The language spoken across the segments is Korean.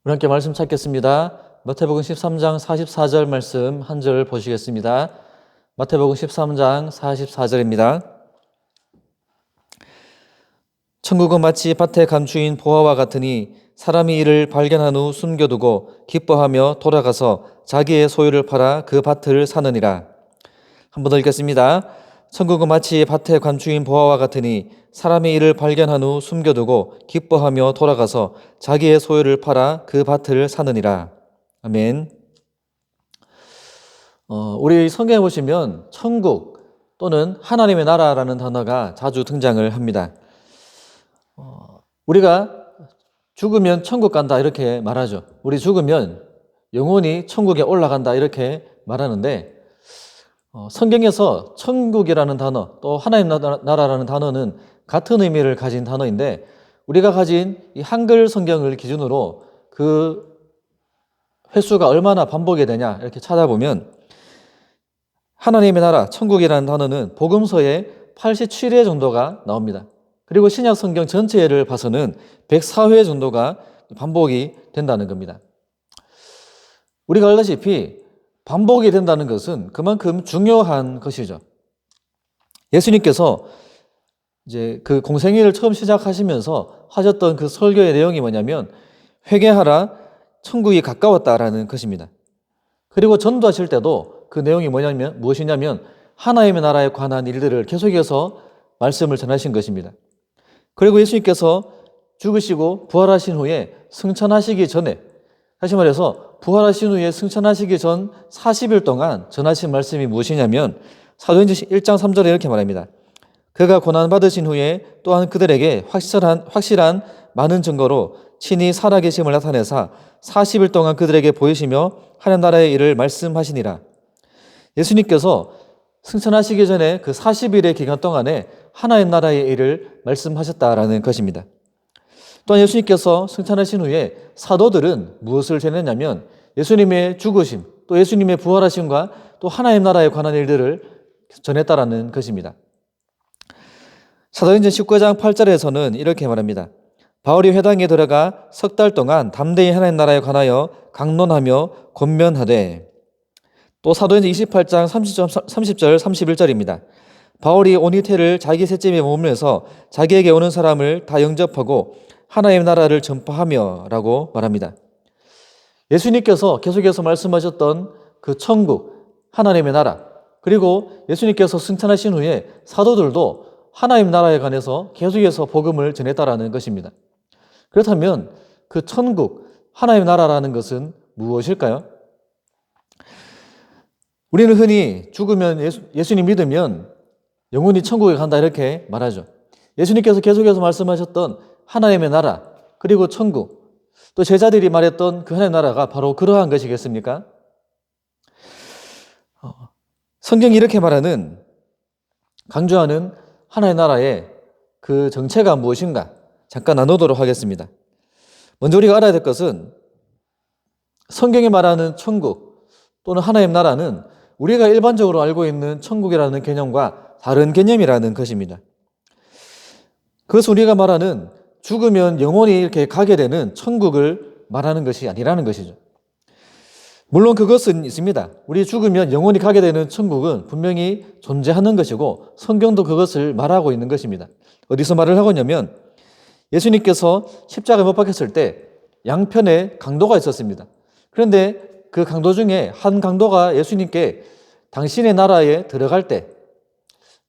우리 함께 말씀 찾겠습니다. 마태복음 13장 44절 말씀 한 절 보시겠습니다. 마태복음 13장 44절입니다. 천국은 마치 밭에 감추인 보화와 같으니 사람이 이를 발견한 후 숨겨두고 기뻐하며 돌아가서 자기의 소유를 팔아 그 밭을 사느니라. 한 번 더 읽겠습니다. 천국은 마치 밭에 감추인 보화와 같으니 사람이 이를 발견한 후 숨겨두고 기뻐하며 돌아가서 자기의 소유를 팔아 그 밭을 사느니라. 아멘. 우리 성경에 보시면 천국 또는 하나님의 나라라는 단어가 자주 등장을 합니다. 우리가 죽으면 천국 간다 이렇게 말하죠. 우리 죽으면 영혼이 천국에 올라간다 이렇게 말하는데 성경에서 천국이라는 단어 또 하나님 나라라는 단어는 같은 의미를 가진 단어인데 우리가 가진 이 한글 성경을 기준으로 그 횟수가 얼마나 반복이 되냐 이렇게 찾아보면 하나님의 나라 천국이라는 단어는 복음서에 87회 정도가 나옵니다. 그리고 신약 성경 전체를 봐서는 104회 정도가 반복이 된다는 겁니다. 우리가 알다시피 반복이 된다는 것은 그만큼 중요한 것이죠. 예수님께서 이제 그 공생애를 처음 시작하시면서 하셨던 그 설교의 내용이 뭐냐면 회개하라 천국이 가까웠다라는 것입니다. 그리고 전도하실 때도 그 내용이 무엇이냐면 하나님의 나라에 관한 일들을 계속해서 말씀을 전하신 것입니다. 그리고 예수님께서 죽으시고 부활하신 후에 승천하시기 전에 다시 말해서 부활하신 후에 승천하시기 전 40일 동안 전하신 말씀이 무엇이냐면 사도행전 1장 3절에 이렇게 말합니다. 그가 고난받으신 후에 또한 그들에게 확실한 많은 증거로 친히 살아계심을 나타내사 40일 동안 그들에게 보이시며 하나님 나라의 일을 말씀하시니라. 예수님께서 승천하시기 전에 그 40일의 기간 동안에 하나님 나라의 일을 말씀하셨다라는 것입니다. 또한 예수님께서 승천하신 후에 사도들은 무엇을 전했냐면 예수님의 죽으심, 또 예수님의 부활하심과 또 하나님 나라에 관한 일들을 전했다라는 것입니다. 사도행전 19장 8절에서는 이렇게 말합니다. 바울이 회당에 들어가 석 달 동안 담대히 하나님 나라에 관하여 강론하며 권면하되 또 사도행전 28장 30절 31절입니다. 바울이 온 이태를 자기 셋집에 머물면서 자기에게 오는 사람을 다 영접하고 하나님의 나라를 전파하며 라고 말합니다. 예수님께서 계속해서 말씀하셨던 그 천국, 하나님의 나라, 그리고 예수님께서 승천하신 후에 사도들도 하나님 나라에 관해서 계속해서 복음을 전했다라는 것입니다. 그렇다면 그 천국, 하나님 나라라는 것은 무엇일까요? 우리는 흔히 죽으면 예수님 믿으면 영혼이 천국에 간다 이렇게 말하죠. 예수님께서 계속해서 말씀하셨던 하나님의 나라, 그리고 천국, 또 제자들이 말했던 그 하나님의 나라가 바로 그러한 것이겠습니까? 성경이 이렇게 강조하는 하나님의 나라의 그 정체가 무엇인가 잠깐 나누도록 하겠습니다. 먼저 우리가 알아야 될 것은 성경이 말하는 천국 또는 하나님의 나라는 우리가 일반적으로 알고 있는 천국이라는 개념과 다른 개념이라는 것입니다. 그것은 우리가 말하는 죽으면 영원히 이렇게 가게 되는 천국을 말하는 것이 아니라는 것이죠. 물론 그것은 있습니다. 우리 죽으면 영원히 가게 되는 천국은 분명히 존재하는 것이고 성경도 그것을 말하고 있는 것입니다. 어디서 말을 하고 있냐면 예수님께서 십자가에 못 박혔을 때 양편에 강도가 있었습니다. 그런데 그 강도 중에 한 강도가 예수님께 당신의 나라에 들어갈 때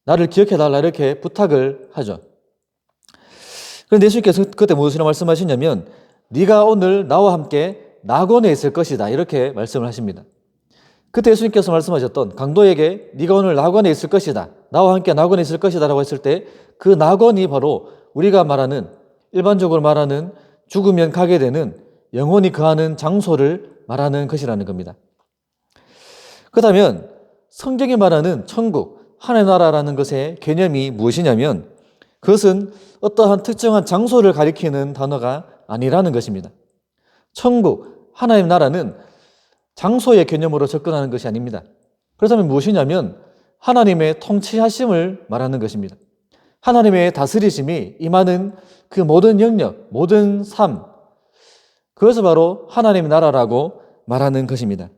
나를 기억해달라 이렇게 부탁을 하죠. 그런데 예수님께서 그때 무엇이라고 말씀하시냐면 네가 오늘 나와 함께 낙원에 있을 것이다 이렇게 말씀을 하십니다. 그때 예수님께서 말씀하셨던 강도에게 네가 오늘 낙원에 있을 것이다, 나와 함께 낙원에 있을 것이다 라고 했을 때 그 낙원이 바로 우리가 말하는 일반적으로 말하는 죽으면 가게 되는 영혼이 거하는 장소를 말하는 것이라는 겁니다. 그렇다면 성경이 말하는 천국, 하나님의 나라라는 것의 개념이 무엇이냐면 그것은 어떠한 특정한 장소를 가리키는 단어가 아니라는 것입니다. 천국, 하나님의 나라는 장소의 개념으로 접근하는 것이 아닙니다. 그렇다면 무엇이냐면 하나님의 통치하심을 말하는 것입니다. 하나님의 다스리심이 임하는 그 모든 영역, 모든 삶, 그것을 바로 하나님의 나라라고 말하는 것입니다.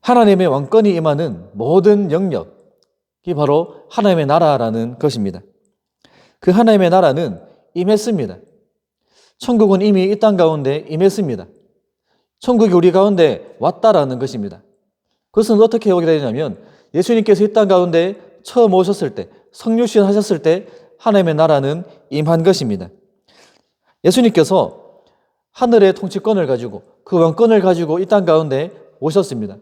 하나님의 왕권이 임하는 모든 영역이 바로 하나님의 나라라는 것입니다. 그 하나님의 나라는 임했습니다. 천국은 이미 이 땅 가운데 임했습니다. 천국이 우리 가운데 왔다라는 것입니다. 그것은 어떻게 오게 되냐면 예수님께서 이 땅 가운데 처음 오셨을 때, 성육신 하셨을 때 하나님의 나라는 임한 것입니다. 예수님께서 하늘의 통치권을 가지고 그 왕권을 가지고 이 땅 가운데 오셨습니다.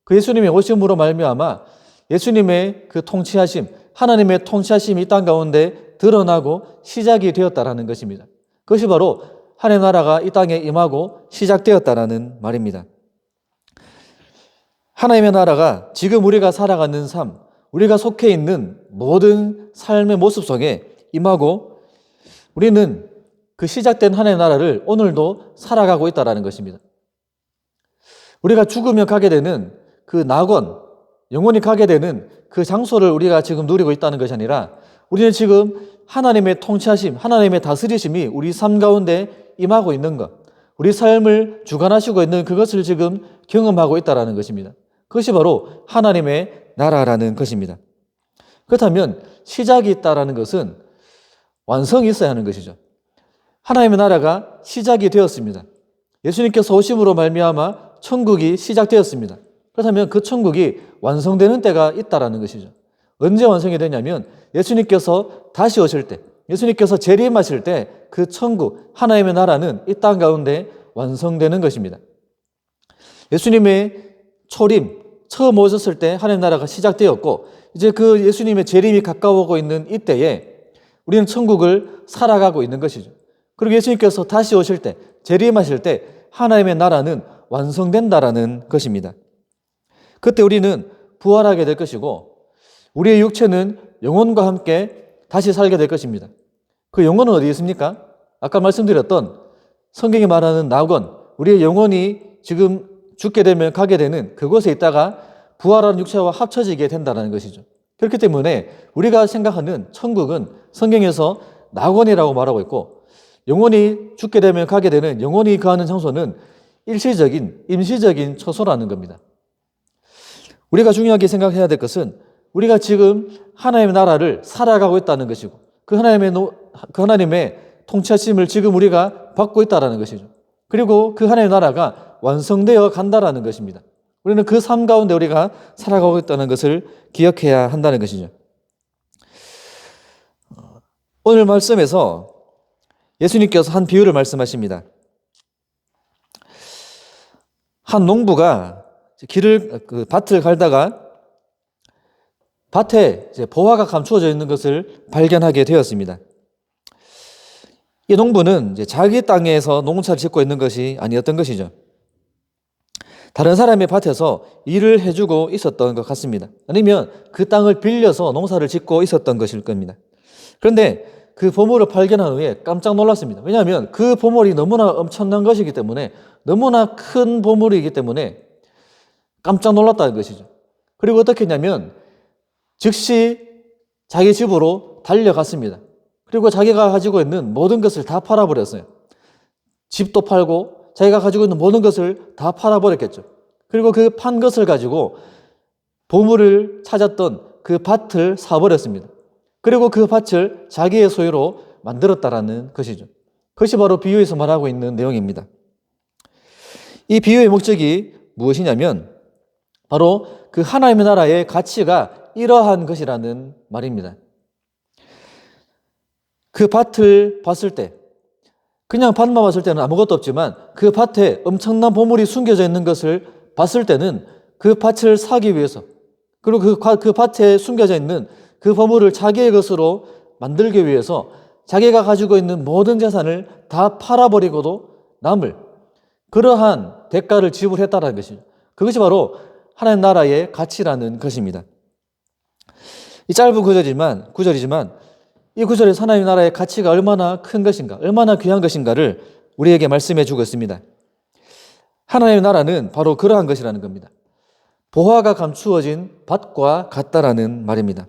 그 예수님의 오심으로 말미암아 예수님의 그 통치하심, 하나님의 통치하심이 이 땅 가운데 드러나고 시작이 되었다라는 것입니다. 그것이 바로 하나님의 나라가 이 땅에 임하고 시작되었다라는 말입니다. 하나님의 나라가 지금 우리가 살아가는 삶, 우리가 속해 있는 모든 삶의 모습 속에 임하고 우리는 그 시작된 하나님의 나라를 오늘도 살아가고 있다는 것입니다. 우리가 죽으면 가게 되는 그 낙원, 영원히 가게 되는 그 장소를 우리가 지금 누리고 있다는 것이 아니라 우리는 지금 하나님의 통치하심, 하나님의 다스리심이 우리 삶 가운데 임하고 있는 것, 우리 삶을 주관하시고 있는 그것을 지금 경험하고 있다는 것입니다. 그것이 바로 하나님의 나라라는 것입니다. 그렇다면 시작이 있다는 것은 완성이 있어야 하는 것이죠. 하나님의 나라가 시작이 되었습니다. 예수님께서 오심으로 말미암아 천국이 시작되었습니다. 그렇다면 그 천국이 완성되는 때가 있다는 것이죠. 언제 완성이 되냐면 예수님께서 다시 오실 때, 예수님께서 재림하실 때 그 천국, 하나님의 나라는 이 땅 가운데 완성되는 것입니다. 예수님의 초림, 처음 오셨을 때 하나님의 나라가 시작되었고 이제 그 예수님의 재림이 가까워오고 있는 이때에 우리는 천국을 살아가고 있는 것이죠. 그리고 예수님께서 다시 오실 때, 재림하실 때 하나님의 나라는 완성된다라는 것입니다. 그때 우리는 부활하게 될 것이고 우리의 육체는 영혼과 함께 다시 살게 될 것입니다. 그 영혼은 어디에 있습니까? 아까 말씀드렸던 성경이 말하는 낙원, 우리의 영혼이 지금 죽게 되면 가게 되는 그곳에 있다가 부활하는 육체와 합쳐지게 된다는 것이죠. 그렇기 때문에 우리가 생각하는 천국은 성경에서 낙원이라고 말하고 있고 영혼이 죽게 되면 가게 되는 영혼이 거하는 장소는 일시적인, 임시적인 처소라는 겁니다. 우리가 중요하게 생각해야 될 것은 우리가 지금 하나님의 나라를 살아가고 있다는 것이고 그 하나님의 통치하심을 지금 우리가 받고 있다는 것이죠. 그리고 그 하나님의 나라가 완성되어 간다는 것입니다. 우리는 그 삶 가운데 우리가 살아가고 있다는 것을 기억해야 한다는 것이죠. 오늘 말씀에서 예수님께서 한 비유를 말씀하십니다. 한 농부가 밭을 갈다가 밭에 보화가 감추어져 있는 것을 발견하게 되었습니다. 이 농부는 자기 땅에서 농사를 짓고 있는 것이 아니었던 것이죠. 다른 사람의 밭에서 일을 해주고 있었던 것 같습니다. 아니면 그 땅을 빌려서 농사를 짓고 있었던 것일 겁니다. 그런데 그 보물을 발견한 후에 깜짝 놀랐습니다. 왜냐하면 그 보물이 너무나 엄청난 것이기 때문에, 너무나 큰 보물이기 때문에 깜짝 놀랐다는 것이죠. 그리고 어떻게 했냐면 즉시 자기 집으로 달려갔습니다. 그리고 자기가 가지고 있는 모든 것을 다 팔아버렸어요. 집도 팔고 자기가 가지고 있는 모든 것을 다 팔아버렸겠죠. 그리고 그 판 것을 가지고 보물을 찾았던 그 밭을 사버렸습니다. 그리고 그 밭을 자기의 소유로 만들었다라는 것이죠. 그것이 바로 비유에서 말하고 있는 내용입니다. 이 비유의 목적이 무엇이냐면 바로 그 하나님의 나라의 가치가 이러한 것이라는 말입니다. 그 밭을 봤을 때, 그냥 밭만 봤을 때는 아무것도 없지만 그 밭에 엄청난 보물이 숨겨져 있는 것을 봤을 때는 그 밭을 사기 위해서, 그리고 그 밭에 숨겨져 있는 그 보물을 자기의 것으로 만들기 위해서 자기가 가지고 있는 모든 재산을 다 팔아버리고도 남을 그러한 대가를 지불했다는 것이죠. 그것이 바로 하나님 나라의 가치라는 것입니다. 이 짧은 구절이지만 이 구절에서 하나님 나라의 가치가 얼마나 큰 것인가, 얼마나 귀한 것인가를 우리에게 말씀해 주고 있습니다. 하나님의 나라는 바로 그러한 것이라는 겁니다. 보화가 감추어진 밭과 같다라는 말입니다.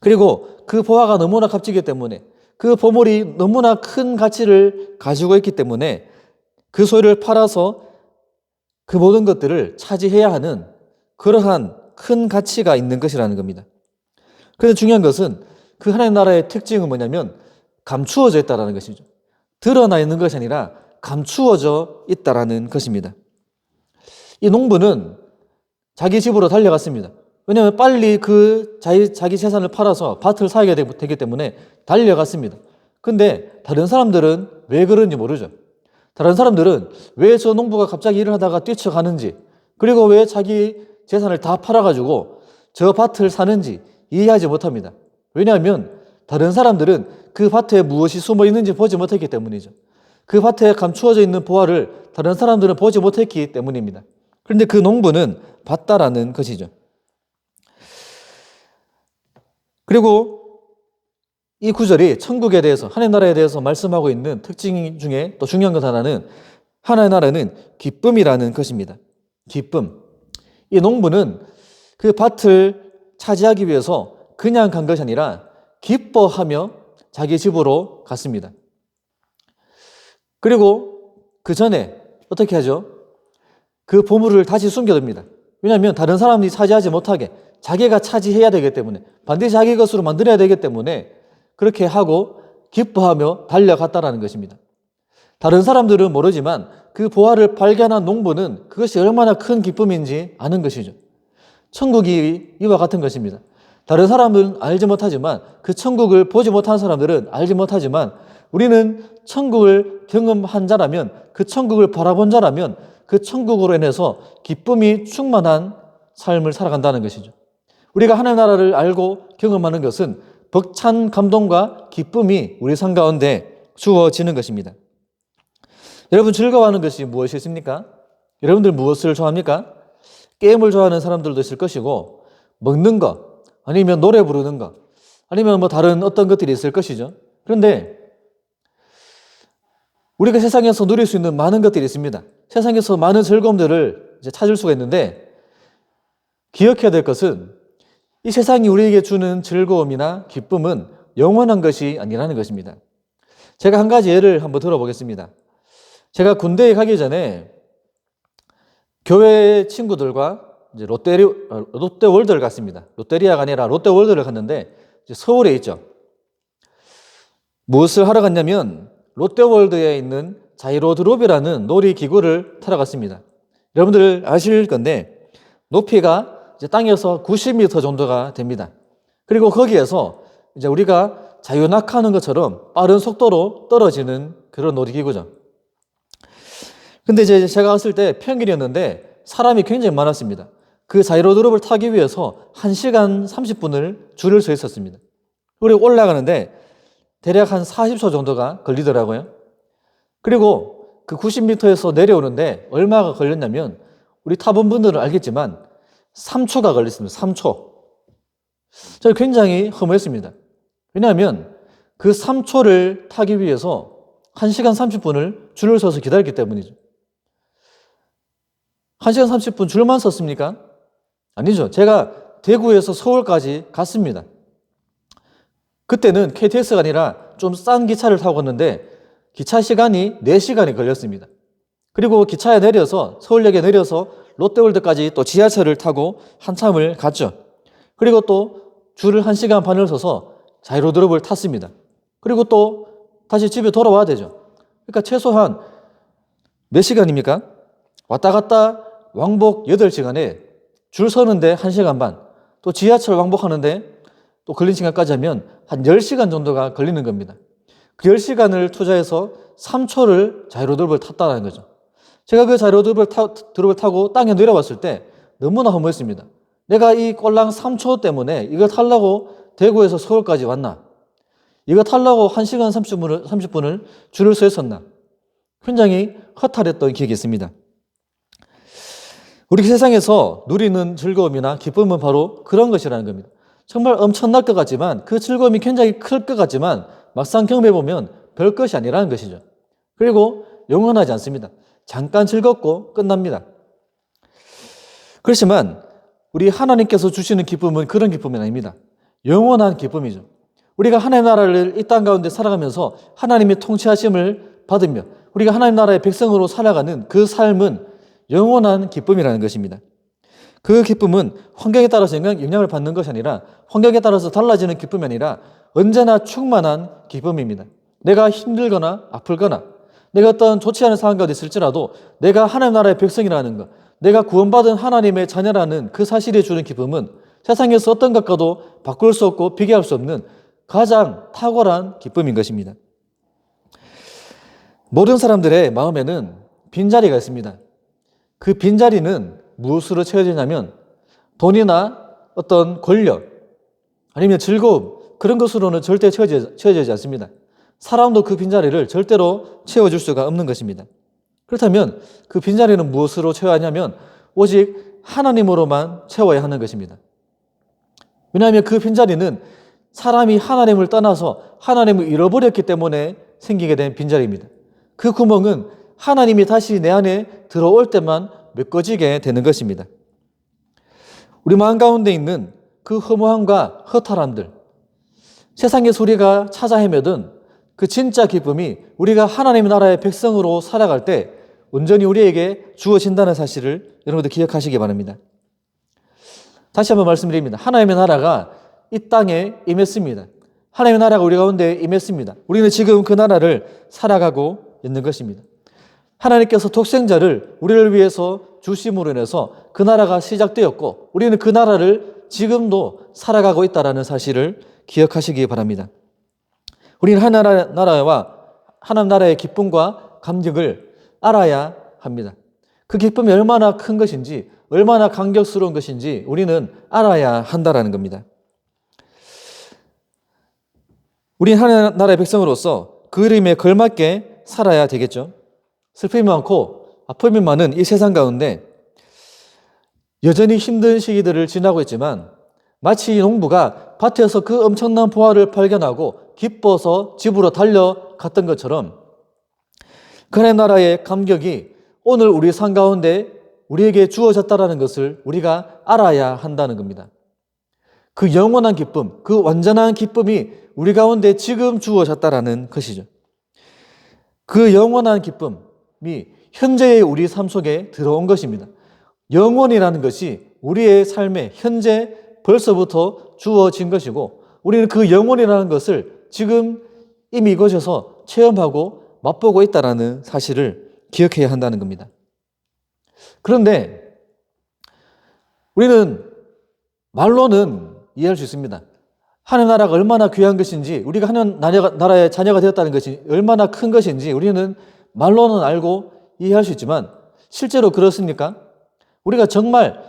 그리고 그 보화가 너무나 값지기 때문에 그 보물이 너무나 큰 가치를 가지고 있기 때문에 그 소유를 팔아서 그 모든 것들을 차지해야 하는 그러한 큰 가치가 있는 것이라는 겁니다. 그런데 중요한 것은 그 하나님 나라의 특징은 뭐냐면 감추어져 있다는 것이죠. 드러나 있는 것이 아니라 감추어져 있다는 것입니다. 이 농부는 자기 집으로 달려갔습니다. 왜냐하면 빨리 그 자기 재산을 팔아서 밭을 사게 되기 때문에 달려갔습니다. 근데 다른 사람들은 왜 그런지 모르죠. 다른 사람들은 왜 저 농부가 갑자기 일을 하다가 뛰쳐가는지, 그리고 왜 자기 재산을 다 팔아가지고 저 밭을 사는지 이해하지 못합니다. 왜냐하면 다른 사람들은 그 밭에 무엇이 숨어 있는지 보지 못했기 때문이죠. 그 밭에 감추어져 있는 보화를 다른 사람들은 보지 못했기 때문입니다. 그런데 그 농부는 봤다라는 것이죠. 그리고 이 구절이 천국에 대해서, 하나님 나라에 대해서 말씀하고 있는 특징 중에 또 중요한 것 하나는 하나님 나라는 기쁨이라는 것입니다. 기쁨. 이 농부는 그 밭을 차지하기 위해서 그냥 간 것이 아니라 기뻐하며 자기 집으로 갔습니다. 그리고 그 전에 어떻게 하죠? 그 보물을 다시 숨겨둡니다. 왜냐하면 다른 사람이 차지하지 못하게 자기가 차지해야 되기 때문에, 반드시 자기 것으로 만들어야 되기 때문에 그렇게 하고 기뻐하며 달려갔다라는 것입니다. 다른 사람들은 모르지만 그 보화를 발견한 농부는 그것이 얼마나 큰 기쁨인지 아는 것이죠. 천국이 이와 같은 것입니다. 다른 사람은 알지 못하지만, 그 천국을 보지 못한 사람들은 알지 못하지만, 우리는 천국을 경험한 자라면, 그 천국을 바라본 자라면 그 천국으로 인해서 기쁨이 충만한 삶을 살아간다는 것이죠. 우리가 하나님 나라를 알고 경험하는 것은 벅찬 감동과 기쁨이 우리 삶 가운데 주어지는 것입니다. 여러분, 즐거워하는 것이 무엇이 있습니까? 여러분들 무엇을 좋아합니까? 게임을 좋아하는 사람들도 있을 것이고, 먹는 것, 아니면 노래 부르는 것, 아니면 뭐 다른 어떤 것들이 있을 것이죠. 그런데 우리가 세상에서 누릴 수 있는 많은 것들이 있습니다. 세상에서 많은 즐거움들을 이제 찾을 수가 있는데, 기억해야 될 것은 이 세상이 우리에게 주는 즐거움이나 기쁨은 영원한 것이 아니라는 것입니다. 제가 한 가지 예를 한번 들어보겠습니다. 제가 군대에 가기 전에 교회 친구들과 이제 롯데월드를 갔습니다. 롯데리아가 아니라 롯데월드를 갔는데, 이제 서울에 있죠. 무엇을 하러 갔냐면 롯데월드에 있는 자이로드롭이라는 놀이기구를 타러 갔습니다. 여러분들 아실 건데 높이가 이제 땅에서 90m 정도가 됩니다. 그리고 거기에서 이제 우리가 자유낙하하는 것처럼 빠른 속도로 떨어지는 그런 놀이기구죠. 근데 이제 제가 갔을 때 평일이었는데 사람이 굉장히 많았습니다. 그 자이로드롭을 타기 위해서 1시간 30분을 줄을 서 있었습니다. 그리고 올라가는데 대략 한 40초 정도가 걸리더라고요. 그리고 그 90m에서 내려오는데 얼마가 걸렸냐면, 우리 타본 분들은 알겠지만 3초가 걸렸습니다. 3초. 저는 굉장히 허무했습니다. 왜냐하면 그 3초를 타기 위해서 1시간 30분을 줄을 서서 기다렸기 때문이죠. 1시간 30분 줄만 섰습니까? 아니죠. 제가 대구에서 서울까지 갔습니다. 그때는 KTX가 아니라 좀 싼 기차를 타고 갔는데 기차 시간이 4시간이 걸렸습니다. 그리고 기차에 내려서, 서울역에 내려서 롯데월드까지 또 지하철을 타고 한참을 갔죠. 그리고 또 줄을 1시간 반을 서서 자이로드롭을 탔습니다. 그리고 또 다시 집에 돌아와야 되죠. 그러니까 최소한 몇 시간입니까? 왔다 갔다 왕복 8시간에 줄 서는데 1시간 반, 또 지하철 왕복하는데 또 걸린 시간까지 하면 한 10시간 정도가 걸리는 겁니다. 그 10시간을 투자해서 3초를 자이로드롭을 탔다는 거죠. 제가 그 자이로드롭을 타고 땅에 내려왔을 때 너무나 허무했습니다. 내가 이 꼴랑 3초 때문에 이거 타려고 대구에서 서울까지 왔나? 이거 타려고 1시간 30분을 줄을 서 있었나? 굉장히 허탈했던 기억이 있습니다. 우리 세상에서 누리는 즐거움이나 기쁨은 바로 그런 것이라는 겁니다. 정말 엄청날 것 같지만, 그 즐거움이 굉장히 클 것 같지만 막상 경험해보면 별 것이 아니라는 것이죠. 그리고 영원하지 않습니다. 잠깐 즐겁고 끝납니다. 그렇지만 우리 하나님께서 주시는 기쁨은 그런 기쁨이 아닙니다. 영원한 기쁨이죠. 우리가 하나님 나라를 이 땅 가운데 살아가면서 하나님의 통치하심을 받으며 우리가 하나님 나라의 백성으로 살아가는 그 삶은 영원한 기쁨이라는 것입니다. 그 기쁨은 환경에 따라서 영향을 받는 것이 아니라 환경에 따라서 달라지는 기쁨이 아니라 언제나 충만한 기쁨입니다. 내가 힘들거나 아플거나 내가 어떤 좋지 않은 상황 가운데 있을지라도 내가 하나님 나라의 백성이라는 것, 내가 구원받은 하나님의 자녀라는 그 사실이 주는 기쁨은 세상에서 어떤 것과도 바꿀 수 없고 비교할 수 없는 가장 탁월한 기쁨인 것입니다. 모든 사람들의 마음에는 빈자리가 있습니다. 그 빈자리는 무엇으로 채워지냐면 돈이나 어떤 권력 아니면 즐거움 그런 것으로는 절대 채워지지 않습니다. 사람도 그 빈자리를 절대로 채워줄 수가 없는 것입니다. 그렇다면 그 빈자리는 무엇으로 채워야 하냐면 오직 하나님으로만 채워야 하는 것입니다. 왜냐하면 그 빈자리는 사람이 하나님을 떠나서 하나님을 잃어버렸기 때문에 생기게 된 빈자리입니다. 그 구멍은 하나님이 다시 내 안에 들어올 때만 메꿔지게 되는 것입니다. 우리 마음 가운데 있는 그 허무함과 허탈함들, 세상에서 우리가 찾아 헤매던 그 진짜 기쁨이 우리가 하나님의 나라의 백성으로 살아갈 때 온전히 우리에게 주어진다는 사실을 여러분들 기억하시기 바랍니다. 다시 한번 말씀드립니다. 하나님의 나라가 이 땅에 임했습니다. 하나님의 나라가 우리 가운데 임했습니다. 우리는 지금 그 나라를 살아가고 있는 것입니다. 하나님께서 독생자를 우리를 위해서 주심으로 인해서 그 나라가 시작되었고 우리는 그 나라를 지금도 살아가고 있다는 사실을 기억하시기 바랍니다. 우리는 하나님 나라와 하나님 나라의 기쁨과 감격을 알아야 합니다. 그 기쁨이 얼마나 큰 것인지 얼마나 감격스러운 것인지 우리는 알아야 한다는 겁니다. 우리는 하나님 나라의 백성으로서 그 이름에 걸맞게 살아야 되겠죠. 슬픔이 많고 아픔이 많은 이 세상 가운데 여전히 힘든 시기들을 지나고 있지만 마치 농부가 밭에서 그 엄청난 보화를 발견하고 기뻐서 집으로 달려갔던 것처럼 그의 나라의 감격이 오늘 우리 삶 가운데 우리에게 주어졌다는 것을 우리가 알아야 한다는 겁니다. 그 영원한 기쁨, 그 완전한 기쁨이 우리 가운데 지금 주어졌다는 것이죠. 그 영원한 기쁨이 현재의 우리 삶 속에 들어온 것입니다. 영원이라는 것이 우리의 삶에 현재 벌써부터 주어진 것이고 우리는 그 영원이라는 것을 지금 이미 이곳에서 체험하고 맛보고 있다는 사실을 기억해야 한다는 겁니다. 그런데 우리는 말로는 이해할 수 있습니다. 하나님 나라가 얼마나 귀한 것인지 우리가 하나님 나라의 자녀가 되었다는 것이 얼마나 큰 것인지 우리는 말로는 알고 이해할 수 있지만 실제로 그렇습니까? 우리가 정말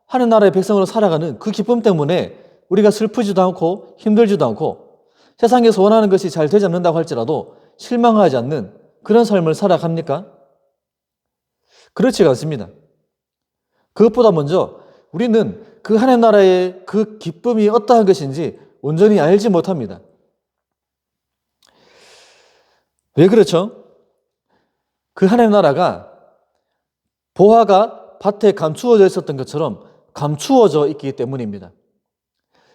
하나님 나라의 백성으로 살아가는 그 기쁨 때문에 우리가 슬프지도 않고 힘들지도 않고 세상에서 원하는 것이 잘 되지 않는다고 할지라도 실망하지 않는 그런 삶을 살아갑니까? 그렇지가 않습니다. 그것보다 먼저 우리는 그 하나님 나라의 그 기쁨이 어떠한 것인지 온전히 알지 못합니다. 왜 그렇죠? 그 하나님 나라가 보화가 밭에 감추어져 있었던 것처럼 감추어져 있기 때문입니다.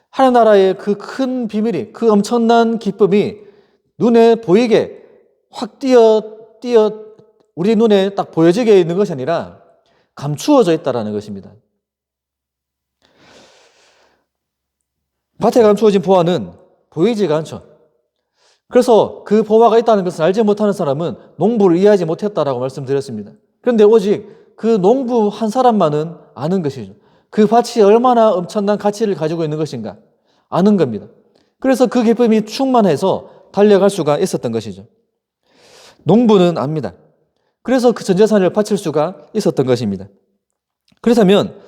하나님 나라의 그 큰 비밀이, 그 엄청난 기쁨이 눈에 보이게 확 우리 눈에 딱 보여지게 있는 것이 아니라 감추어져 있다는 것입니다. 밭에 감추어진 보화는 보이지가 않죠. 그래서 그 보화가 있다는 것을 알지 못하는 사람은 농부를 이해하지 못했다라고 말씀드렸습니다. 그런데 오직 그 농부 한 사람만은 아는 것이죠. 그 밭이 얼마나 엄청난 가치를 가지고 있는 것인가 아는 겁니다. 그래서 그 기쁨이 충만해서 달려갈 수가 있었던 것이죠. 농부는 압니다. 그래서 그 전 재산을 바칠 수가 있었던 것입니다. 그렇다면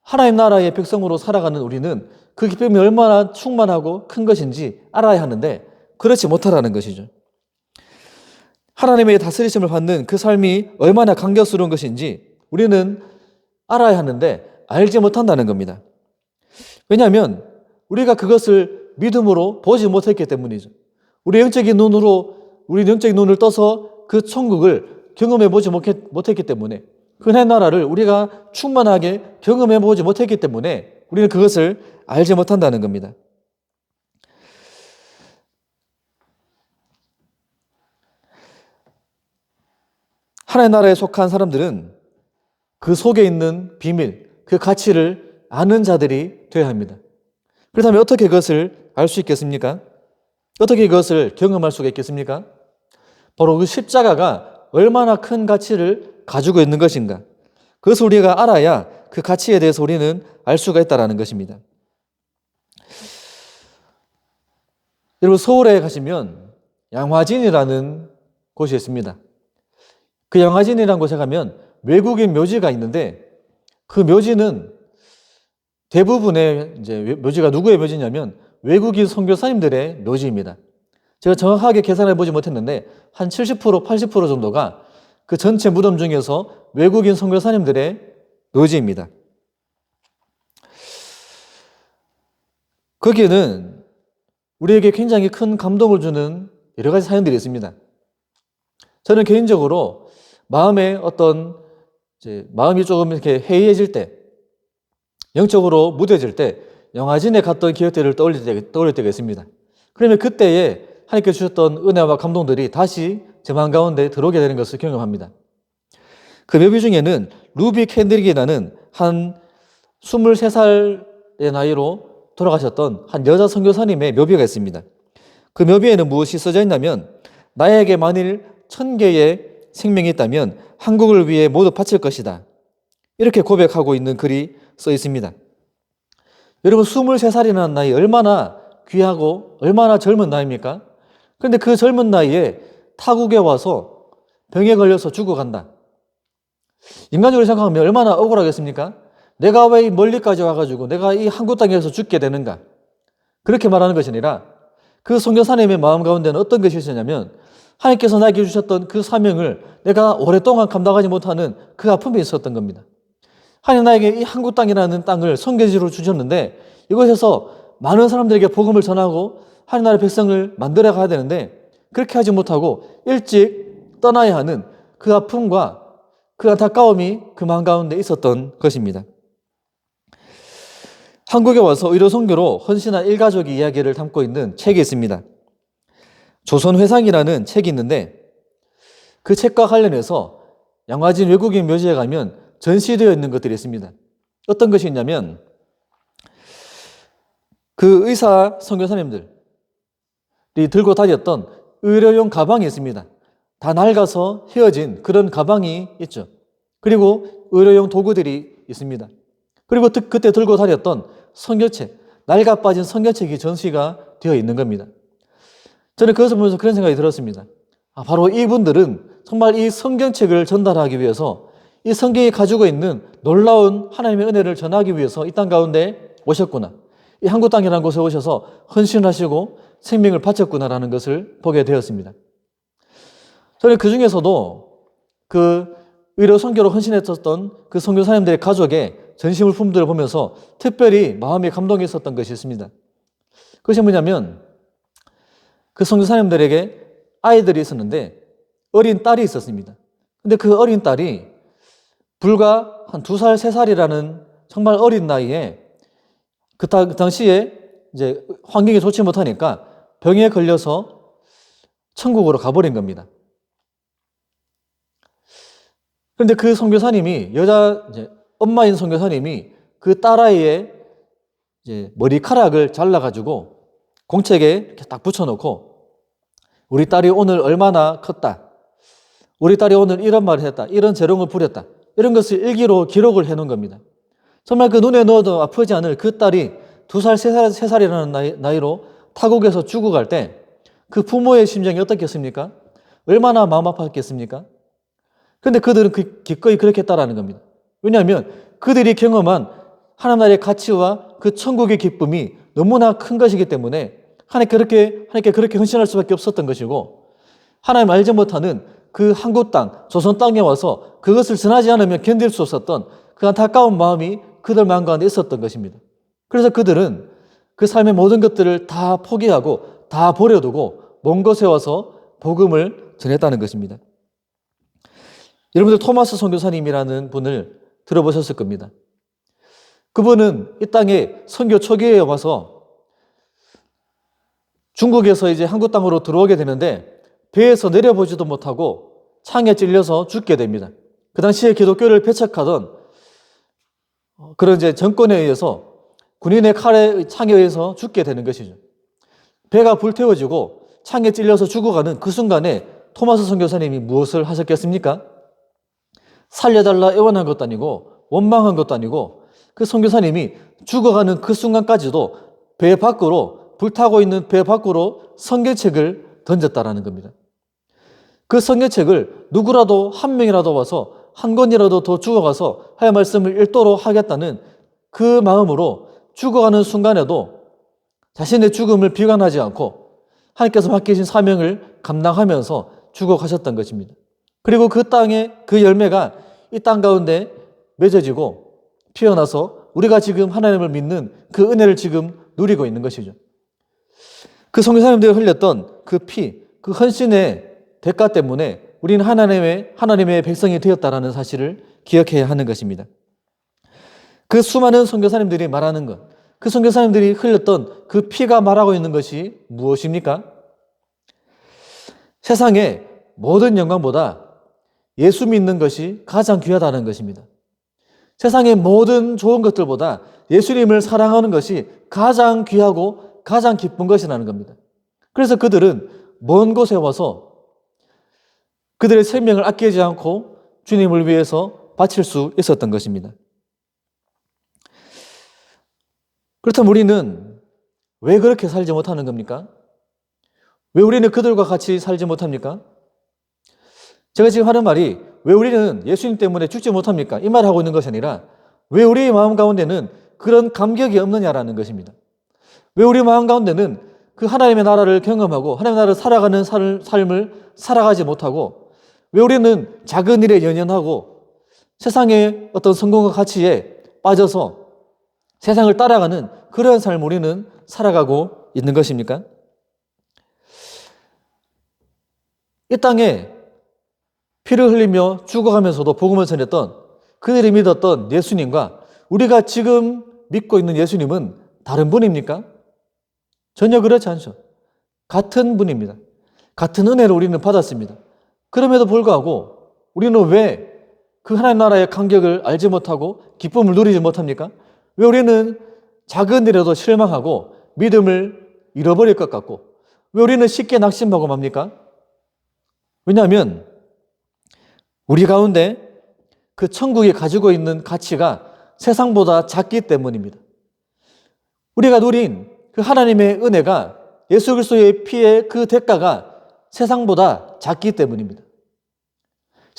하나님 나라의 백성으로 살아가는 우리는 그 기쁨이 얼마나 충만하고 큰 것인지 알아야 하는데 그렇지 못하다는 것이죠. 하나님의 다스리심을 받는 그 삶이 얼마나 감격스러운 것인지 우리는 알아야 하는데 알지 못한다는 겁니다. 왜냐하면 우리가 그것을 믿음으로 보지 못했기 때문이죠. 우리 영적인 눈을 떠서 그 천국을 경험해 보지 못했기 때문에 그 나라를 우리가 충만하게 경험해 보지 못했기 때문에 우리는 그것을 알지 못한다는 겁니다. 하나님 나라에 속한 사람들은 그 속에 있는 비밀, 그 가치를 아는 자들이 되어야 합니다. 그렇다면 어떻게 그것을 알 수 있겠습니까? 어떻게 그것을 경험할 수가 있겠습니까? 바로 그 십자가가 얼마나 큰 가치를 가지고 있는 것인가. 그것을 우리가 알아야 그 가치에 대해서 우리는 알 수가 있다는 것입니다. 여러분, 서울에 가시면 양화진이라는 곳이 있습니다. 그 양화진이라는 곳에 가면 외국인 묘지가 있는데, 그 묘지는 대부분의 이제 묘지가 누구의 묘지냐면 외국인 선교사님들의 묘지입니다. 제가 정확하게 계산해 보지 못했는데 한 70%, 80% 정도가 그 전체 무덤 중에서 외국인 선교사님들의 묘지입니다. 거기에는 우리에게 굉장히 큰 감동을 주는 여러 가지 사연들이 있습니다. 저는 개인적으로 마음이 조금 이렇게 해이해질 때, 영적으로 무뎌질 때 영화진에 갔던 기억들을 떠올릴 때가 있습니다. 그러면 그때에 하나님께 주셨던 은혜와 감동들이 다시 제 마음 가운데 들어오게 되는 것을 경험합니다. 그 묘비 중에는 루비 캔드릭이라는 한 23살의 나이로 돌아가셨던 한 여자 선교사님의 묘비가 있습니다. 그 묘비에는 무엇이 써져 있냐면, 나에게 만일 1000개의 생명이 있다면 한국을 위해 모두 바칠 것이다. 이렇게 고백하고 있는 글이 써 있습니다. 여러분, 23살이라는 나이 얼마나 귀하고 얼마나 젊은 나이입니까? 그런데 그 젊은 나이에 타국에 와서 병에 걸려서 죽어간다. 인간적으로 생각하면 얼마나 억울하겠습니까? 내가 왜 멀리까지 와가지고 내가 이 한국 땅에서 죽게 되는가? 그렇게 말하는 것이 아니라 그 선교사님의 마음 가운데는 어떤 것이 있었냐면, 하나님께서 나에게 주셨던 그 사명을 내가 오랫동안 감당하지 못하는 그 아픔이 있었던 겁니다. 하나님 나에게 이 한국 땅이라는 땅을 선교지로 주셨는데 이곳에서 많은 사람들에게 복음을 전하고 하나님 나라의 백성을 만들어 가야 되는데 그렇게 하지 못하고 일찍 떠나야 하는 그 아픔과 그 안타까움이 그 마음 가운데 있었던 것입니다. 한국에 와서 의료 선교로 헌신한 일가족의 이야기를 담고 있는 책이 있습니다. 조선회상이라는 책이 있는데 그 책과 관련해서 양화진 외국인 묘지에 가면 전시되어 있는 것들이 있습니다. 어떤 것이 있냐면, 그 의사 선교사님들이 들고 다녔던 의료용 가방이 있습니다. 다 낡아서 헤어진 그런 가방이 있죠. 그리고 의료용 도구들이 있습니다. 그리고 그때 들고 다녔던 성경책, 낡아 빠진 성경책이 전시가 되어 있는 겁니다. 저는 그것을 보면서 그런 생각이 들었습니다. 바로 이분들은 정말 이 성경책을 전달하기 위해서 이 성경이 가지고 있는 놀라운 하나님의 은혜를 전하기 위해서 이 땅 가운데 오셨구나. 이 한국 땅이라는 곳에 오셔서 헌신하시고 생명을 바쳤구나라는 것을 보게 되었습니다. 저는 그 중에서도 그 의료 선교로 헌신했었던 그 선교사님들의 가족의 전시물품들을 보면서 특별히 마음에 감동이 있었던 것이 있습니다. 그것이 뭐냐면, 그 선교사님들에게 아이들이 있었는데 어린 딸이 있었습니다. 근데 그 어린 딸이 불과 한 2살, 3살이라는 정말 어린 나이에 그 당시에 이제 환경이 좋지 못하니까 병에 걸려서 천국으로 가버린 겁니다. 그런데 그 선교사님이, 엄마인 선교사님이 그 딸아이의 머리카락을 잘라가지고 공책에 이렇게 딱 붙여놓고, 우리 딸이 오늘 얼마나 컸다, 우리 딸이 오늘 이런 말을 했다, 이런 재롱을 부렸다, 이런 것을 일기로 기록을 해놓은 겁니다. 정말 그 눈에 넣어도 아프지 않을 그 딸이 2살, 3살이라는 나이로 타국에서 죽어갈 때 그 부모의 심정이 어떻겠습니까? 얼마나 마음 아팠겠습니까? 그런데 그들은 기꺼이 그렇게 했다라는 겁니다. 왜냐하면 그들이 경험한 하나님 나라의 가치와 그 천국의 기쁨이 너무나 큰 것이기 때문에 하나님께 그렇게 헌신할 수밖에 없었던 것이고, 하나님 알지 못하는 그 한국 땅, 조선 땅에 와서 그것을 전하지 않으면 견딜 수 없었던 그 안타까운 마음이 그들 마음 가운데 있었던 것입니다. 그래서 그들은 그 삶의 모든 것들을 다 포기하고 다 버려두고 먼 곳에 와서 복음을 전했다는 것입니다. 여러분들 토마스 선교사님이라는 분을 들어보셨을 겁니다. 그분은 이 땅에 선교 초기에 와서 중국에서 이제 한국 땅으로 들어오게 되는데 배에서 내려보지도 못하고 창에 찔려서 죽게 됩니다. 그 당시에 기독교를 배척하던 그런 이제 정권에 의해서 군인의 창에 의해서 죽게 되는 것이죠. 배가 불태워지고 창에 찔려서 죽어가는 그 순간에 토마스 선교사님이 무엇을 하셨겠습니까? 살려달라 애원한 것도 아니고 원망한 것도 아니고 그 선교사님이 죽어가는 그 순간까지도 배 밖으로, 불타고 있는 배 밖으로 성경책을 던졌다라는 겁니다. 그 성경책을 누구라도 한 명이라도 와서 한 권이라도 더 주워가서 하나님의 말씀을 읽도록 하겠다는 그 마음으로 죽어가는 순간에도 자신의 죽음을 비관하지 않고 하나님께서 맡기신 사명을 감당하면서 죽어가셨던 것입니다. 그리고 그 땅에 그 열매가 이 땅 가운데 맺어지고 피어나서 우리가 지금 하나님을 믿는 그 은혜를 지금 누리고 있는 것이죠. 그 선교사님들이 흘렸던 그 피, 그 헌신의 대가 때문에 우리는 하나님의 백성이 되었다라는 사실을 기억해야 하는 것입니다. 그 수많은 선교사님들이 말하는 것, 그 선교사님들이 흘렸던 그 피가 말하고 있는 것이 무엇입니까? 세상의 모든 영광보다 예수 믿는 것이 가장 귀하다는 것입니다. 세상의 모든 좋은 것들보다 예수님을 사랑하는 것이 가장 귀하고 가장 기쁜 것이라는 겁니다. 그래서 그들은 먼 곳에 와서 그들의 생명을 아끼지 않고 주님을 위해서 바칠 수 있었던 것입니다. 그렇다면 우리는 왜 그렇게 살지 못하는 겁니까? 왜 우리는 그들과 같이 살지 못합니까? 제가 지금 하는 말이 왜 우리는 예수님 때문에 죽지 못합니까? 이 말을 하고 있는 것이 아니라 왜 우리의 마음 가운데는 그런 감격이 없느냐라는 것입니다. 왜 우리 마음 가운데는 그 하나님의 나라를 경험하고 하나님의 나라를 살아가는 삶을 살아가지 못하고 왜 우리는 작은 일에 연연하고 세상의 어떤 성공과 가치에 빠져서 세상을 따라가는 그러한 삶을 우리는 살아가고 있는 것입니까? 이 땅에 피를 흘리며 죽어가면서도 복음을 전했던 그들이 믿었던 예수님과 우리가 지금 믿고 있는 예수님은 다른 분입니까? 전혀 그렇지 않죠. 같은 분입니다. 같은 은혜를 우리는 받았습니다. 그럼에도 불구하고 우리는 왜 그 하나님 나라의 감격을 알지 못하고 기쁨을 누리지 못합니까? 왜 우리는 작은 일에도 실망하고 믿음을 잃어버릴 것 같고 왜 우리는 쉽게 낙심하고 맙니까? 왜냐하면 우리 가운데 그 천국이 가지고 있는 가치가 세상보다 작기 때문입니다. 우리가 누린 그 하나님의 은혜가 예수 그리스도의 피의 그 대가가 세상보다 작기 때문입니다.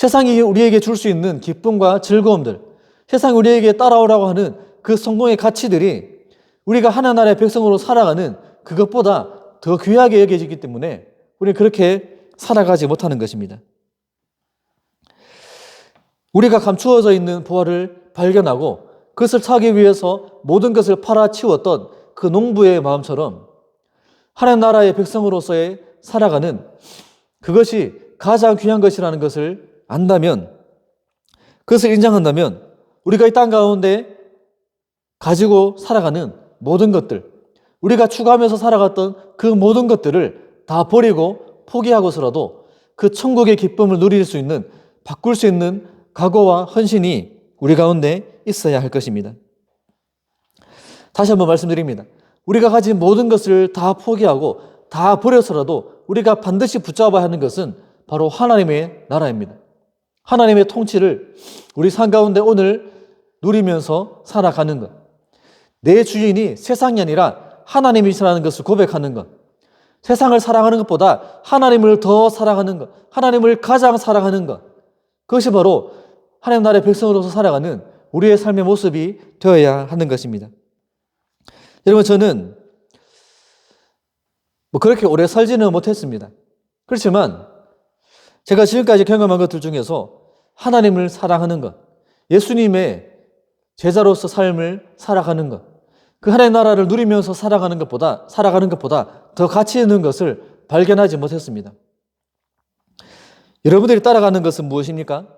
세상이 우리에게 줄 수 있는 기쁨과 즐거움들, 세상이 우리에게 따라오라고 하는 그 성공의 가치들이 우리가 하나님 나라의 백성으로 살아가는 그것보다 더 귀하게 여겨지기 때문에 우리는 그렇게 살아가지 못하는 것입니다. 우리가 감추어져 있는 보화를 발견하고 그것을 찾기 위해서 모든 것을 팔아치웠던 그 농부의 마음처럼 하나님 나라의 백성으로서의 살아가는 그것이 가장 귀한 것이라는 것을 안다면, 그것을 인정한다면 우리가 이 땅 가운데 가지고 살아가는 모든 것들, 우리가 추구하면서 살아갔던 그 모든 것들을 다 버리고 포기하고서라도 그 천국의 기쁨을 누릴 수 있는, 바꿀 수 있는 각오와 헌신이 우리 가운데 있어야 할 것입니다. 다시 한번 말씀드립니다. 우리가 가진 모든 것을 다 포기하고 다 버려서라도 우리가 반드시 붙잡아야 하는 것은 바로 하나님의 나라입니다. 하나님의 통치를 우리 삶 가운데 오늘 누리면서 살아가는 것. 내 주인이 세상이 아니라 하나님이시라는 것을 고백하는 것. 세상을 사랑하는 것보다 하나님을 더 사랑하는 것. 하나님을 가장 사랑하는 것. 그것이 바로 하나님 나라의 백성으로서 살아가는 우리의 삶의 모습이 되어야 하는 것입니다. 여러분, 저는 그렇게 오래 살지는 못했습니다. 그렇지만 제가 지금까지 경험한 것들 중에서 하나님을 사랑하는 것, 예수님의 제자로서 삶을 살아가는 것, 그 하나님의 나라를 누리면서 살아가는 것보다 더 가치 있는 것을 발견하지 못했습니다. 여러분들이 따라가는 것은 무엇입니까?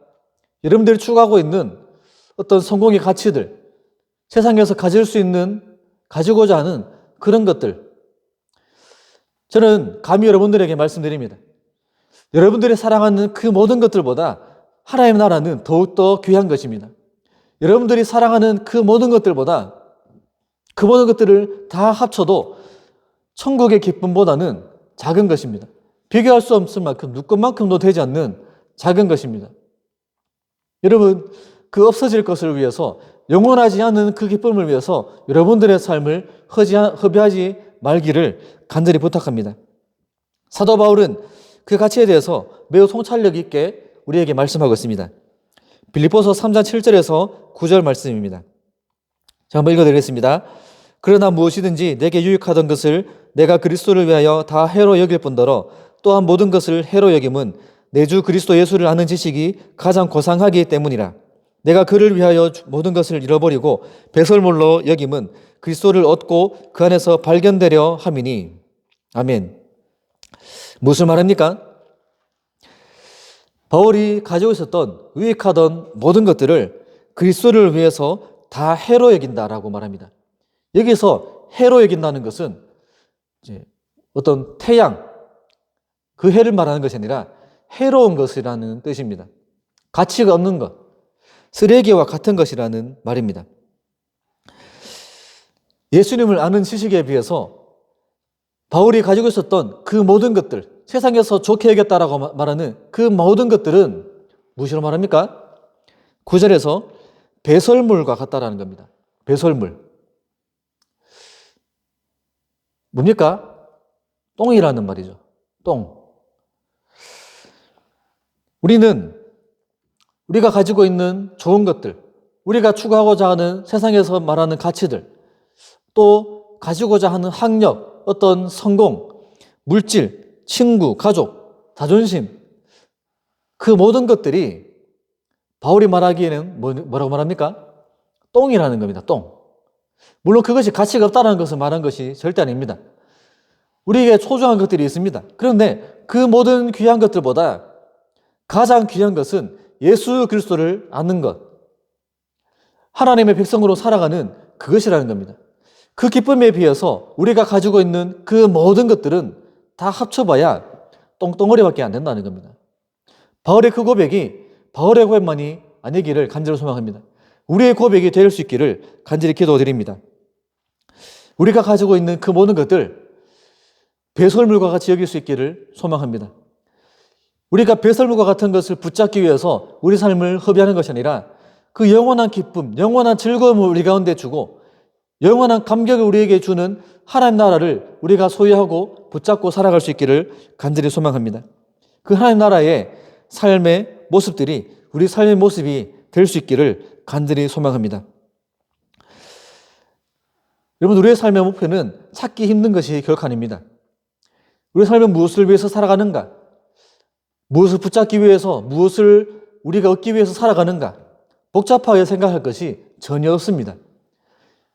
여러분들이 추구하고 있는 어떤 성공의 가치들, 세상에서 가지고자 하는 그런 것들. 저는 감히 여러분들에게 말씀드립니다. 여러분들이 사랑하는 그 모든 것들보다 하나님의 나라는 더욱더 귀한 것입니다. 여러분들이 사랑하는 그 모든 것들보다 그 모든 것들을 다 합쳐도 천국의 기쁨보다는 작은 것입니다. 비교할 수 없을 만큼 누구만큼도 되지 않는 작은 것입니다. 여러분, 그 없어질 것을 위해서, 영원하지 않은 그 기쁨을 위해서 여러분들의 삶을 허비하지 말기를 간절히 부탁합니다. 사도 바울은 그 가치에 대해서 매우 통찰력 있게 우리에게 말씀하고 있습니다. 빌립보서 3장 7절에서 9절 말씀입니다. 자, 한번 읽어드리겠습니다. 그러나 무엇이든지 내게 유익하던 것을 내가 그리스도를 위하여 다 해로 여길 뿐더러 또한 모든 것을 해로 여김은 내 주 그리스도 예수를 아는 지식이 가장 고상하기 때문이라. 내가 그를 위하여 모든 것을 잃어버리고 배설물로 여김은 그리스도를 얻고 그 안에서 발견되려 함이니. 아멘. 무슨 말입니까? 바울이 가지고 있었던 유익하던 모든 것들을 그리스도를 위해서 다 해로 여긴다라고 말합니다. 여기서 해로 여긴다는 것은 이제 어떤 태양, 그 해를 말하는 것이 아니라 해로운 것이라는 뜻입니다. 가치가 없는 것, 쓰레기와 같은 것이라는 말입니다. 예수님을 아는 지식에 비해서 바울이 가지고 있었던 그 모든 것들, 세상에서 좋게 여겼다라고 말하는 그 모든 것들은 무엇이라고 말합니까? 9절에서 배설물과 같다라는 겁니다. 배설물. 뭡니까? 똥이라는 말이죠. 똥. 우리가 가지고 있는 좋은 것들, 우리가 추구하고자 하는 세상에서 말하는 가치들, 또 가지고자 하는 학력, 어떤 성공, 물질, 친구, 가족, 자존심, 그 모든 것들이 바울이 말하기에는 뭐라고 말합니까? 똥이라는 겁니다. 똥. 물론 그것이 가치가 없다는 것을 말한 것이 절대 아닙니다. 우리에게 소중한 것들이 있습니다. 그런데 그 모든 귀한 것들보다 가장 귀한 것은 예수 그리스도를 아는 것, 하나님의 백성으로 살아가는 그것이라는 겁니다. 그 기쁨에 비해서 우리가 가지고 있는 그 모든 것들은 다 합쳐봐야 똥덩어리밖에 안 된다는 겁니다. 바울의 그 고백이 바울의 고백만이 아니기를 간절히 소망합니다. 우리의 고백이 될 수 있기를 간절히 기도드립니다. 우리가 가지고 있는 그 모든 것들 배설물과 같이 여길 수 있기를 소망합니다. 우리가 배설물과 같은 것을 붙잡기 위해서 우리 삶을 허비하는 것이 아니라 그 영원한 기쁨, 영원한 즐거움을 우리 가운데 주고 영원한 감격을 우리에게 주는 하나님 나라를 우리가 소유하고 붙잡고 살아갈 수 있기를 간절히 소망합니다. 그 하나님 나라의 삶의 모습들이 우리 삶의 모습이 될 수 있기를 간절히 소망합니다. 여러분, 우리의 삶의 목표는 찾기 힘든 것이 결코 아닙니다. 우리 삶은 무엇을 위해서 살아가는가? 무엇을 붙잡기 위해서, 무엇을 우리가 얻기 위해서 살아가는가? 복잡하게 생각할 것이 전혀 없습니다.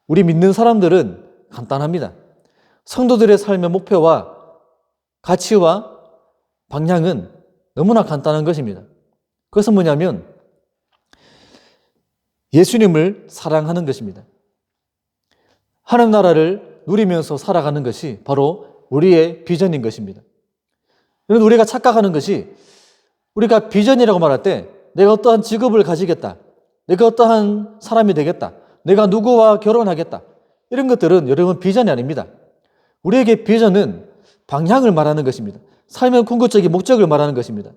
우리 믿는 사람들은 간단합니다. 성도들의 삶의 목표와 가치와 방향은 너무나 간단한 것입니다. 그것은 뭐냐면 예수님을 사랑하는 것입니다. 하나님 나라를 누리면서 살아가는 것이 바로 우리의 비전인 것입니다. 그런데 우리가 착각하는 것이 우리가 비전이라고 말할 때 내가 어떠한 직업을 가지겠다, 내가 어떠한 사람이 되겠다, 내가 누구와 결혼하겠다, 이런 것들은 여러분 비전이 아닙니다. 우리에게 비전은 방향을 말하는 것입니다. 삶의 궁극적인 목적을 말하는 것입니다.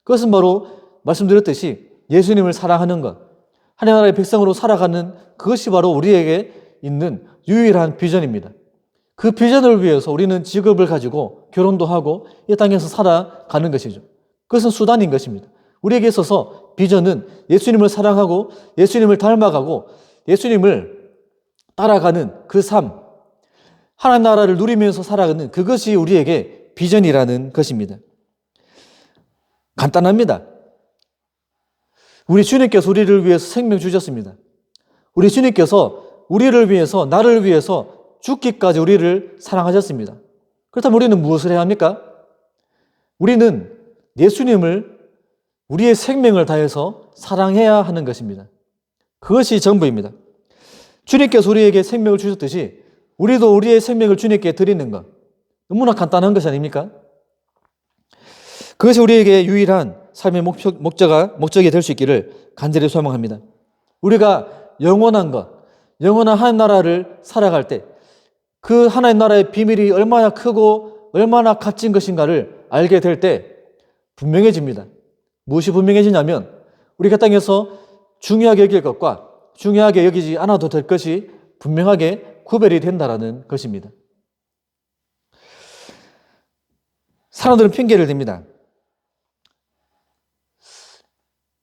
그것은 바로 말씀드렸듯이 예수님을 사랑하는 것, 하나님 나라의 백성으로 살아가는 그것이 바로 우리에게 있는 유일한 비전입니다. 그 비전을 위해서 우리는 직업을 가지고 결혼도 하고 이 땅에서 살아가는 것이죠. 그것은 수단인 것입니다. 우리에게 있어서 비전은 예수님을 사랑하고 예수님을 닮아가고 예수님을 따라가는 그 삶, 하나님 나라를 누리면서 살아가는 그것이 우리에게 비전이라는 것입니다. 간단합니다. 우리 주님께서 우리를 위해서 생명 주셨습니다. 우리 주님께서 우리를 위해서, 나를 위해서 죽기까지 우리를 사랑하셨습니다. 그렇다면 우리는 무엇을 해야 합니까? 우리는 예수님을 우리의 생명을 다해서 사랑해야 하는 것입니다. 그것이 전부입니다. 주님께서 우리에게 생명을 주셨듯이 우리도 우리의 생명을 주님께 드리는 것, 너무나 간단한 것이 아닙니까? 그것이 우리에게 유일한 삶의 목적이 될 수 있기를 간절히 소망합니다. 우리가 영원한 것, 영원한 하나님 나라를 살아갈 때 그 하나님 나라의 비밀이 얼마나 크고 얼마나 값진 것인가를 알게 될 때 분명해집니다. 무엇이 분명해지냐면 우리가 땅에서 중요하게 여길 것과 중요하게 여기지 않아도 될 것이 분명하게 구별이 된다는 것입니다. 사람들은 핑계를 댑니다.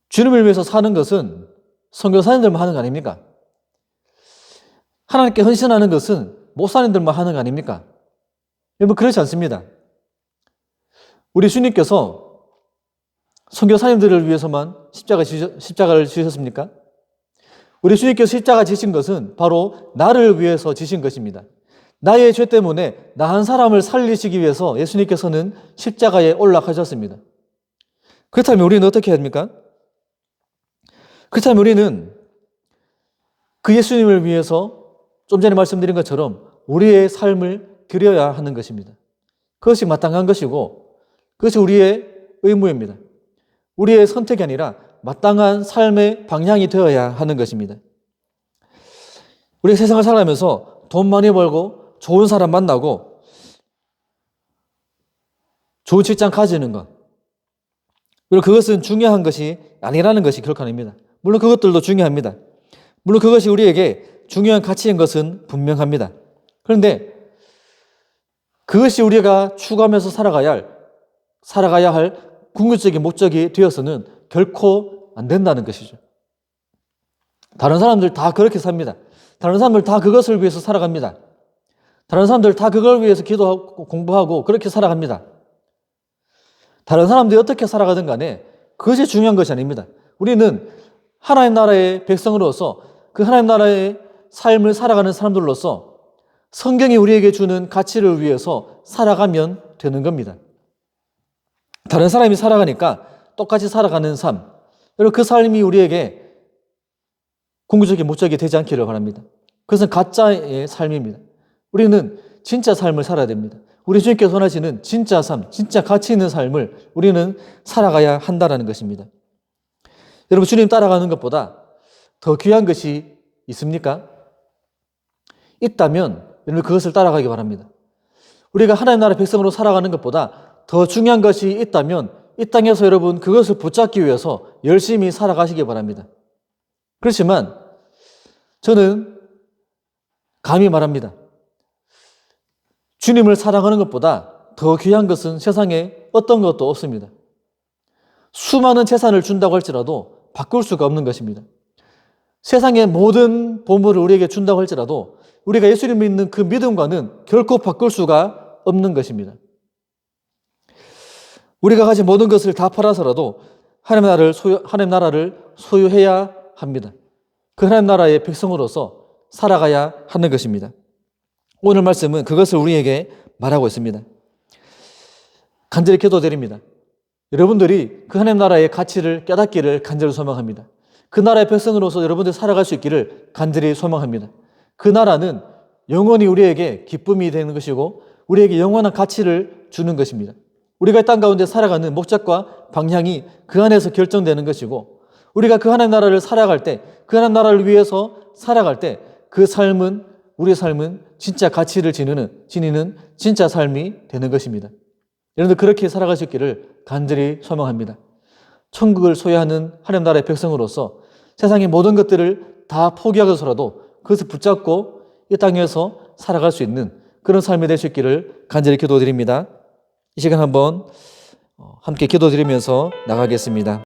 주님을 위해서 사는 것은 선교사님들만 하는 거 아닙니까? 하나님께 헌신하는 것은 목사님들만 하는 거 아닙니까? 여러분, 그렇지 않습니다. 우리 주님께서 선교사님들을 위해서만 십자가를 지셨습니까? 우리 주님께서 십자가 지신 것은 바로 나를 위해서 지신 것입니다. 나의 죄 때문에 나 한 사람을 살리시기 위해서 예수님께서는 십자가에 올라가셨습니다. 그렇다면 우리는 어떻게 해야 합니까? 그렇다면 우리는 그 예수님을 위해서 좀 전에 말씀드린 것처럼 우리의 삶을 드려야 하는 것입니다. 그것이 마땅한 것이고 그것이 우리의 의무입니다. 우리의 선택이 아니라 마땅한 삶의 방향이 되어야 하는 것입니다. 우리가 세상을 살아가면서 돈 많이 벌고 좋은 사람 만나고 좋은 직장 가지는 것, 그리고 그것은 중요한 것이 아니라는 것이 결코 아닙니다. 물론 그것들도 중요합니다. 물론 그것이 우리에게 중요한 가치인 것은 분명합니다. 그런데 그것이 우리가 추구하면서 살아가야 할 궁극적인 목적이 되어서는 결코 안 된다는 것이죠. 다른 사람들 다 그렇게 삽니다. 다른 사람들 다 그것을 위해서 살아갑니다. 다른 사람들 다 그걸 위해서 기도하고 공부하고 그렇게 살아갑니다. 다른 사람들이 어떻게 살아가든 간에 그것이 중요한 것이 아닙니다. 우리는 하나님 나라의 백성으로서 그 하나님 나라의 삶을 살아가는 사람들로서 성경이 우리에게 주는 가치를 위해서 살아가면 되는 겁니다. 다른 사람이 살아가니까 똑같이 살아가는 삶, 여러분 그 삶이 우리에게 궁극적인 목적이 되지 않기를 바랍니다. 그것은 가짜의 삶입니다. 우리는 진짜 삶을 살아야 됩니다. 우리 주님께서 원하시는 진짜 삶, 진짜 가치 있는 삶을 우리는 살아가야 한다는 것입니다. 여러분, 주님 따라가는 것보다 더 귀한 것이 있습니까? 있다면 여러분 그것을 따라가기 바랍니다. 우리가 하나님 나라 백성으로 살아가는 것보다 더 중요한 것이 있다면 이 땅에서 여러분 그것을 붙잡기 위해서 열심히 살아가시기 바랍니다. 그렇지만 저는 감히 말합니다. 주님을 사랑하는 것보다 더 귀한 것은 세상에 어떤 것도 없습니다. 수많은 재산을 준다고 할지라도 바꿀 수가 없는 것입니다. 세상의 모든 보물을 우리에게 준다고 할지라도 우리가 예수님을 믿는 그 믿음과는 결코 바꿀 수가 없는 것입니다. 우리가 가진 모든 것을 다 팔아서라도 하나님 나라를 소유해야 합니다. 그 하나님 나라의 백성으로서 살아가야 하는 것입니다. 오늘 말씀은 그것을 우리에게 말하고 있습니다. 간절히 기도드립니다. 여러분들이 그 하나님 나라의 가치를 깨닫기를 간절히 소망합니다. 그 나라의 백성으로서 여러분들이 살아갈 수 있기를 간절히 소망합니다. 그 나라는 영원히 우리에게 기쁨이 되는 것이고 우리에게 영원한 가치를 주는 것입니다. 우리가 땅 가운데 살아가는 목적과 방향이 그 안에서 결정되는 것이고 우리가 그 하나님 나라를 살아갈 때, 그 하나님 나라를 위해서 살아갈 때 그 삶은, 우리의 삶은 진짜 가치를 지니는 진짜 삶이 되는 것입니다. 여러분들 그렇게 살아갈 수 있기를 간절히 소망합니다. 천국을 소유하는 하나님 나라의 백성으로서 세상의 모든 것들을 다 포기하고서라도 그것을 붙잡고 이 땅에서 살아갈 수 있는 그런 삶이 될 수 있기를 간절히 기도드립니다. 이 시간 한번 함께 기도드리면서 나가겠습니다.